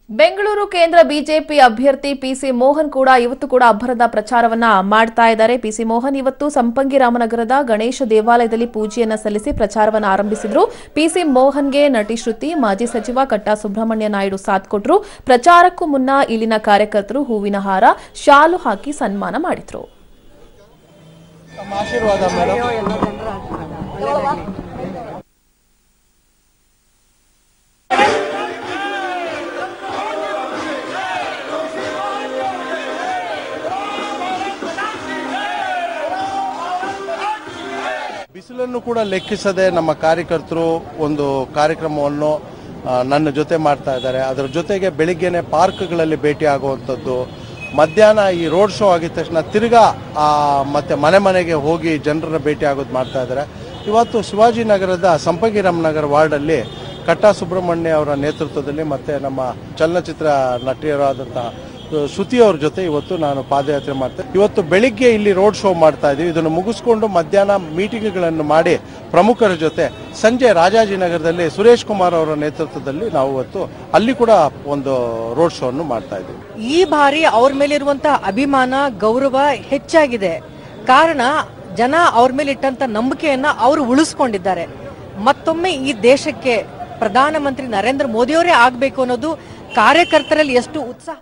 ಬೆಂಗಳೂರು ಕೇಂದ್ರ ಬಿಜೆಪಿ ಅಭ್ಯರ್ಥಿ ಪಿಸಿ ಮೋಹನ್ ಇವತ್ತು ಕೂಡ ಅಬ್ಬರದ ಪ್ರಚಾರವನ್ನ ಮಾಡ್ತಾ ಇದ್ದಾರೆ. ಪಿಸಿ ಮೋಹನ್ ಇವತ್ತು ಸಂಪಂಗಿ ರಾಮನಗರದ ಗಣೇಶ ದೇವಾಲಯದಲ್ಲಿ ಪೂಜೆಯನ್ನ ಸಲ್ಲಿಸಿ ಪ್ರಚಾರವನ್ನ ಆರಂಭಿಸಿದ್ರು. ಪಿಸಿ ಮೋಹನ್ಗೆ ನಟಿ ಶ್ರುತಿ, ಮಾಜಿ ಸಚಿವ ಕಟ್ಟಾ ಸುಬ್ರಹ್ಮಣ್ಯ ನಾಯ್ಡು ಸಾಥ್ ಕೊಟ್ಟರು. ಪ್ರಚಾರಕ್ಕೂ ಮುನ್ನ ಇಲ್ಲಿನ ಕಾರ್ಯಕರ್ತರು ಹೂವಿನ ಹಾರ, ಶಾಲು ಹಾಕಿ ಸನ್ಮಾನ ಮಾಡಿದ್ರು. ಬಿಸಿಲನ್ನು ಕೂಡ ಲೆಕ್ಕಿಸದೆ ನಮ್ಮ ಕಾರ್ಯಕರ್ತರು ಒಂದು ಕಾರ್ಯಕ್ರಮವನ್ನು ನನ್ನ ಜೊತೆ ಮಾಡ್ತಾ ಇದ್ದಾರೆ. ಅದರ ಜೊತೆಗೆ ಬೆಳಿಗ್ಗೆನೆ ಪಾರ್ಕ್ಗಳಲ್ಲಿ ಭೇಟಿ ಆಗುವಂಥದ್ದು, ಮಧ್ಯಾಹ್ನ ಈ ರೋಡ್ ಶೋ ಆಗಿದ ತಕ್ಷಣ ತಿರ್ಗಾ ಮತ್ತೆ ಮನೆ ಮನೆಗೆ ಹೋಗಿ ಜನರನ್ನ ಭೇಟಿ ಆಗೋದು ಮಾಡ್ತಾ ಇದ್ದಾರೆ. ಇವತ್ತು ಶಿವಾಜಿನಗರದ ಸಂಪಂಗಿ ರಾಮನಗರ ವಾರ್ಡಲ್ಲಿ ಕಟ್ಟಾ ಸುಬ್ರಹ್ಮಣ್ಯ ಅವರ ನೇತೃತ್ವದಲ್ಲಿ ಮತ್ತೆ ನಮ್ಮ ಚಲನಚಿತ್ರ ನಟಿಯರಾದಂತಹ ಶ್ರುತಿ ಅವ್ರ ಜೊತೆ ಇವತ್ತು ನಾನು ಪಾದಯಾತ್ರೆ ಮಾಡ್ತೇನೆ. ಇವತ್ತು ಬೆಳಿಗ್ಗೆ ಇಲ್ಲಿ ರೋಡ್ ಶೋ ಮಾಡ್ತಾ ಇದೀವಿ. ಇದನ್ನು ಮುಗಿಸ್ಕೊಂಡು ಮಧ್ಯಾಹ್ನ ಮೀಟಿಂಗ್ಗಳನ್ನು ಮಾಡಿ ಪ್ರಮುಖರ ಜೊತೆ ಸಂಜೆ ರಾಜಾಜಿನಗರದಲ್ಲಿ ಸುರೇಶ್ ಕುಮಾರ್ ಅವರ ನೇತೃತ್ವದಲ್ಲಿ ನಾವು ಇವತ್ತು ಅಲ್ಲಿ ಕೂಡ ಒಂದು ರೋಡ್ ಶೋ ಅನ್ನು ಮಾಡ್ತಾ ಇದ್ದೀವಿ. ಈ ಬಾರಿ ಅವ್ರ ಮೇಲಿರುವಂತಹ ಅಭಿಮಾನ, ಗೌರವ ಹೆಚ್ಚಾಗಿದೆ. ಕಾರಣ ಜನ ಅವ್ರ ಮೇಲೆ ಇಟ್ಟಂತ ನಂಬಿಕೆಯನ್ನ ಅವರು ಉಳಿಸ್ಕೊಂಡಿದ್ದಾರೆ. ಮತ್ತೊಮ್ಮೆ ಈ ದೇಶಕ್ಕೆ ಪ್ರಧಾನಮಂತ್ರಿ ನರೇಂದ್ರ ಮೋದಿಯವರೇ ಆಗ್ಬೇಕು ಅನ್ನೋದು ಕಾರ್ಯಕರ್ತರಲ್ಲಿ ಎಷ್ಟು ಉತ್ಸಾಹ